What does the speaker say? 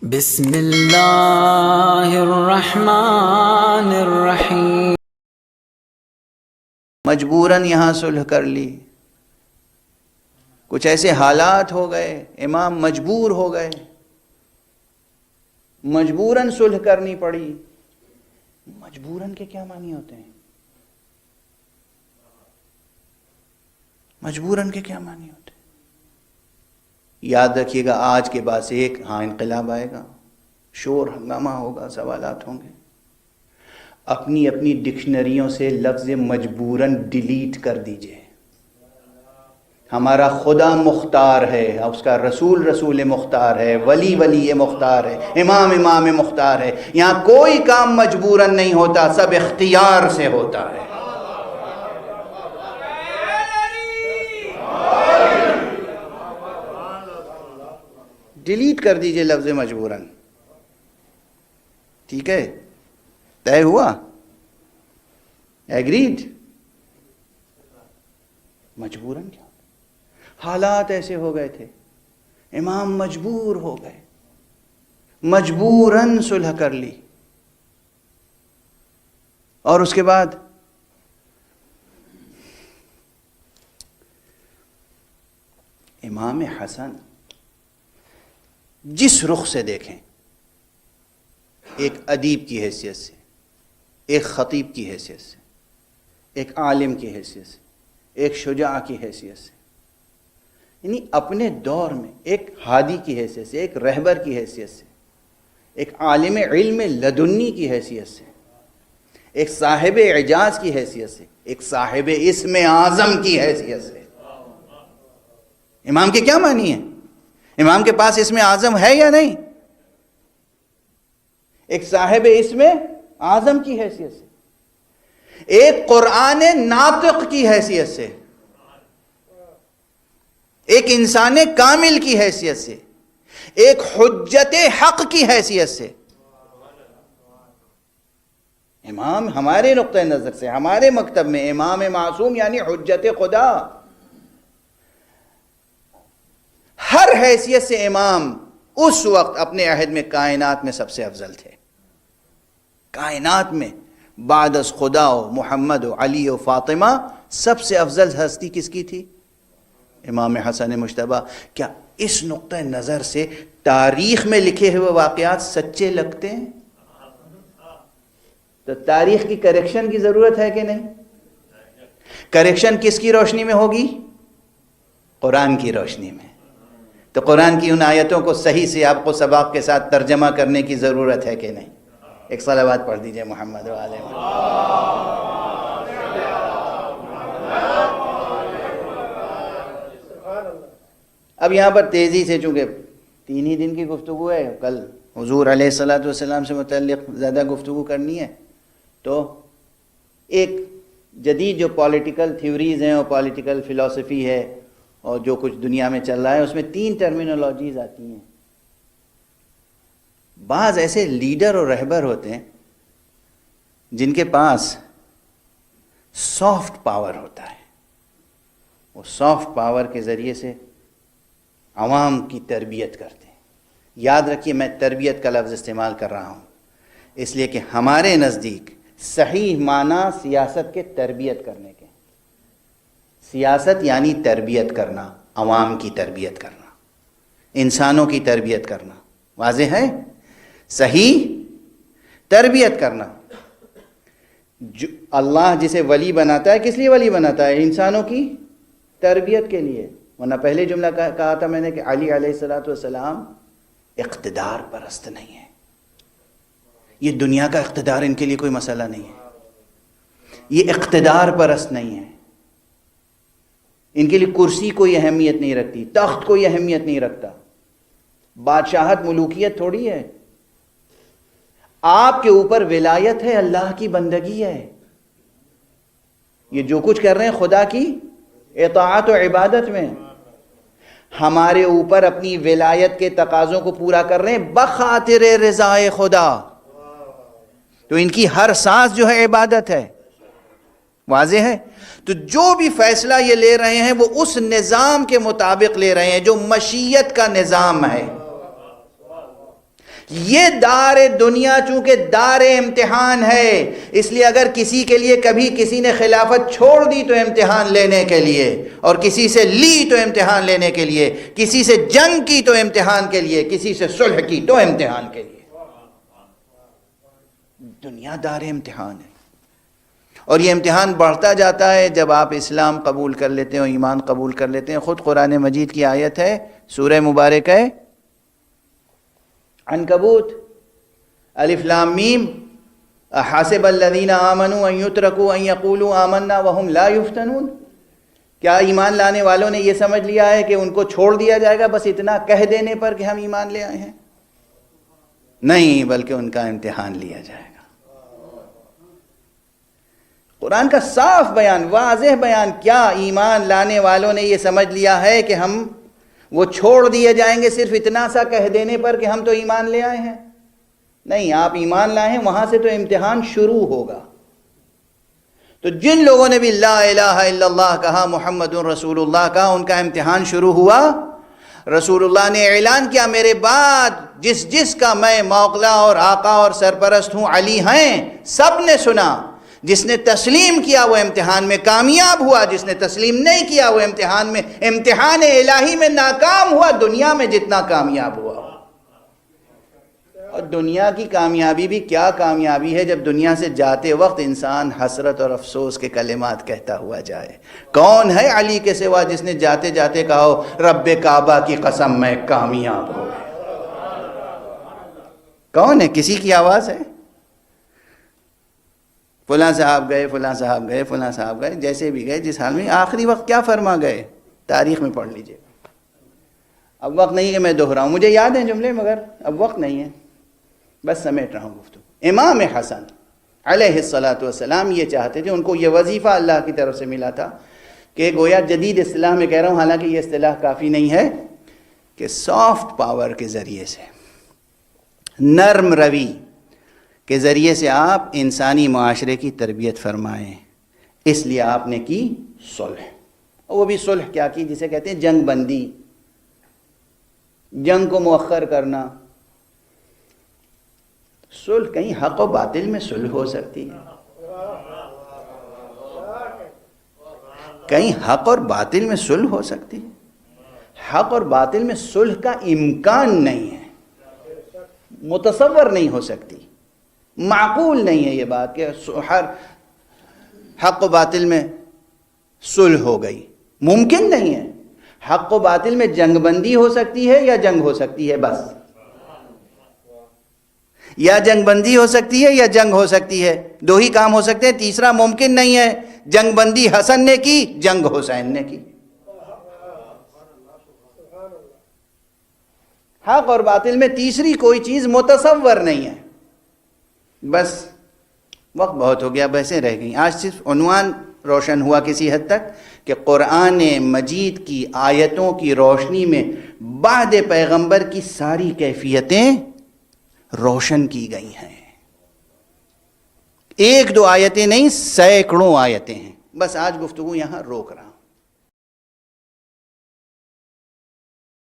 بسم اللہ الرحمن الرحیم۔ مجبوراً یہاں صلح کر لی، کچھ ایسے حالات ہو گئے، امام مجبور ہو گئے، مجبوراً صلح کرنی پڑی۔ مجبوراً کے کیا معنی ہوتے ہیں؟ مجبوراً کے کیا معنی ہوتے ہیں؟ یاد رکھیے گا، آج کے بعد سے ایک انقلاب آئے گا، شور ہنگامہ ہوگا، سوالات ہوں گے۔ اپنی اپنی ڈکشنریوں سے لفظ مجبوراً ڈیلیٹ کر دیجئے۔ ہمارا خدا مختار ہے، اس کا رسول مختار ہے، ولی مختار ہے، امام مختار ہے۔ یہاں کوئی کام مجبوراً نہیں ہوتا، سب اختیار سے ہوتا ہے۔ ڈیلیٹ کر دیجئے لفظ مجبوراً، ٹھیک ہے؟ طے ہوا؟ ایگریڈ؟ مجبوراً کیا؟ حالات ایسے ہو گئے تھے، امام مجبور ہو گئے، مجبوراً صلح کر لی، اور اس کے بعد امام حسن جس رخ سے دیکھیں، ایک ادیب کی حیثیت سے، ایک خطیب کی حیثیت سے، ایک عالم کی حیثیت سے، ایک شجاع کی حیثیت سے، یعنی اپنے دور میں ایک ہادی کی حیثیت سے، ایک رہبر کی حیثیت سے، ایک عالم علم لدنی کی حیثیت سے، ایک صاحب اعجاز کی حیثیت سے، ایک صاحب اسم اعظم کی حیثیت سے۔ امام کے کیا معنی ہیں؟ امام کے پاس اسم اعظم ہے یا نہیں؟ ایک صاحب اسم اعظم کی حیثیت سے، ایک قرآن ناطق کی حیثیت سے، ایک انسان کامل کی حیثیت سے، ایک حجت حق کی حیثیت سے۔ امام ہمارے نقطہ نظر سے، ہمارے مکتب میں امام معصوم یعنی حجت خدا۔ ہر حیثیت سے امام اس وقت اپنے عہد میں کائنات میں سب سے افضل تھے۔ کائنات میں بعد از خدا و محمد و علی و فاطمہ سب سے افضل ہستی کس کی تھی؟ امام حسن مجتبی۔ کیا اس نقطہ نظر سے تاریخ میں لکھے ہوئے واقعات سچے لگتے ہیں؟ تو تاریخ کی کریکشن کی ضرورت ہے کہ نہیں؟ کریکشن کس کی روشنی میں ہوگی؟ قرآن کی روشنی میں۔ تو قرآن کی ان آیتوں کو صحیح سے آپ کو سباق کے ساتھ ترجمہ کرنے کی ضرورت ہے کہ نہیں؟ ایک صلوات پڑھ دیجئے محمد و آل محمد۔ اب یہاں پر تیزی سے، چونکہ 3 ہی دن کی گفتگو ہے، کل حضور علیہ الصلوۃ والسلام سے متعلق زیادہ گفتگو کرنی ہے، تو ایک جدید جو پولیٹیکل تھیوریز ہیں اور پولیٹیکل فلسفی ہے اور جو کچھ دنیا میں چل رہا ہے، اس میں 3 ٹرمینالوجیز آتی ہیں۔ بعض ایسے لیڈر اور رہبر ہوتے ہیں جن کے پاس سافٹ پاور ہوتا ہے، وہ سافٹ پاور کے ذریعے سے عوام کی تربیت کرتے ہیں۔ یاد رکھیے، میں تربیت کا لفظ استعمال کر رہا ہوں اس لیے کہ ہمارے نزدیک صحیح معنی سیاست کے تربیت کرنے کے۔ سیاست یعنی تربیت کرنا، عوام کی تربیت کرنا، انسانوں کی تربیت کرنا۔ واضح ہے؟ صحیح تربیت کرنا۔ جو اللہ جسے ولی بناتا ہے، کس لیے ولی بناتا ہے؟ انسانوں کی تربیت کے لیے۔ ورنہ پہلے جملہ کہا تھا میں نے کہ علی علیہ الصلوۃ والسلام اقتدار پرست نہیں ہے۔ یہ دنیا کا اقتدار ان کے لیے کوئی مسئلہ نہیں ہے، یہ اقتدار پرست نہیں ہے۔ ان کے لیے کرسی کوئی اہمیت نہیں رکھتی، تخت کوئی اہمیت نہیں رکھتا، بادشاہت ملوکیت تھوڑی ہے۔ آپ کے اوپر ولایت ہے، اللہ کی بندگی ہے۔ یہ جو کچھ کر رہے ہیں خدا کی اطاعت و عبادت میں، ہمارے اوپر اپنی ولایت کے تقاضوں کو پورا کر رہے ہیں بخاطر رضائے خدا۔ تو ان کی ہر سانس جو ہے عبادت ہے۔ واضح ہے؟ تو جو بھی فیصلہ یہ لے رہے ہیں وہ اس نظام کے مطابق لے رہے ہیں جو مشیت کا نظام ہے۔ یہ دار دنیا چونکہ دار امتحان ہے، اس لیے اگر کسی کے لیے کبھی کسی نے خلافت چھوڑ دی تو امتحان لینے کے لیے، اور کسی سے لی تو امتحان لینے کے لیے، کسی سے جنگ کی تو امتحان کے لیے، کسی سے صلح کی تو امتحان کے لیے۔ دنیا دار امتحان ہے، اور یہ امتحان بڑھتا جاتا ہے جب آپ اسلام قبول کر لیتے ہیں، ایمان قبول کر لیتے ہیں۔ خود قرآن مجید کی آیت ہے، سورہ مبارک ہے عنکبوت، الف لام میم، حاسب الذین آمنوا ان یترکوا ان یقولوا آمنا وهم لا یفتنون۔ کیا ایمان لانے والوں نے یہ سمجھ لیا ہے کہ ان کو چھوڑ دیا جائے گا بس اتنا کہہ دینے پر کہ ہم ایمان لے آئے ہیں؟ نہیں، بلکہ ان کا امتحان لیا جائے گا۔ قرآن کا صاف بیان، واضح بیان، کیا ایمان لانے والوں نے یہ سمجھ لیا ہے کہ ہم وہ چھوڑ دیے جائیں گے صرف اتنا سا کہہ دینے پر کہ ہم تو ایمان لے آئے ہیں؟ نہیں، آپ ایمان لائے ہیں، وہاں سے تو امتحان شروع ہوگا۔ تو جن لوگوں نے بھی لا الہ الا اللہ کہا، محمد رسول اللہ کہا، ان کا امتحان شروع ہوا۔ رسول اللہ نے اعلان کیا، میرے بعد جس کا میں مولا اور آقا اور سرپرست ہوں علی ہیں، سب نے سنا۔ جس نے تسلیم کیا وہ امتحان میں کامیاب ہوا، جس نے تسلیم نہیں کیا وہ امتحان الہی میں ناکام ہوا، دنیا میں جتنا کامیاب ہوا۔ اور دنیا کی کامیابی بھی کیا کامیابی ہے جب دنیا سے جاتے وقت انسان حسرت اور افسوس کے کلمات کہتا ہوا جائے۔ کون ہے علی کے سوا جس نے جاتے جاتے کہا ہو، رب کعبہ کی قسم میں کامیاب ہو گیا؟ کون ہے؟ کسی کی آواز ہے؟ فلاں صاحب گئے، فلاں صاحب گئے، فلاں صاحب گئے، جیسے بھی گئے، جس حال میں، آخری وقت کیا فرما گئے؟ تاریخ میں پڑھ لیجئے۔ اب وقت نہیں ہے کہ میں دہراؤں، مجھے یاد ہیں جملے مگر اب وقت نہیں ہے، بس سمیٹ رہا ہوں گفتگو۔ امام حسن علیہ السلام یہ چاہتے تھے، ان کو یہ وظیفہ اللہ کی طرف سے ملا تھا کہ گویا جدید اصطلاح میں کہہ رہا ہوں، حالانکہ یہ اصطلاح کافی نہیں ہے، کہ سافٹ پاور کے ذریعے سے، نرم روی کے ذریعے سے آپ انسانی معاشرے کی تربیت فرمائیں۔ اس لیے آپ نے کی صلح، اور وہ بھی صلح کیا کی جسے کہتے ہیں جنگ بندی، جنگ کو مؤخر کرنا۔ صلح کہیں حق و باطل میں صلح ہو سکتی ہے، کہیں حق اور باطل میں صلح ہو سکتی ہے۔ حق اور باطل میں صلح کا امکان نہیں ہے، متصور نہیں ہو سکتی، معقول نہیں ہے یہ بات کہ ہر حق و باطل میں صلح ہو گئی، ممکن نہیں ہے۔ حق و باطل میں جنگ بندی ہو سکتی ہے یا جنگ ہو سکتی ہے، بس، یا جنگ بندی ہو سکتی ہے یا جنگ ہو سکتی ہے، دو ہی کام ہو سکتے ہیں، تیسرا ممکن نہیں ہے۔ جنگ بندی حسن نے کی، جنگ حسین نے کی۔ حق اور باطل میں تیسری کوئی چیز متصور نہیں ہے۔ بس وقت بہت ہو گیا، بحثیں رہ گئیں۔ آج صرف عنوان روشن ہوا کسی حد تک کہ قرآن مجید کی آیتوں کی روشنی میں بعد پیغمبر کی ساری کیفیتیں روشن کی گئی ہیں۔ ایک دو آیتیں نہیں، سینکڑوں آیتیں ہیں۔ بس آج گفتگو یہاں روک رہا ہوں۔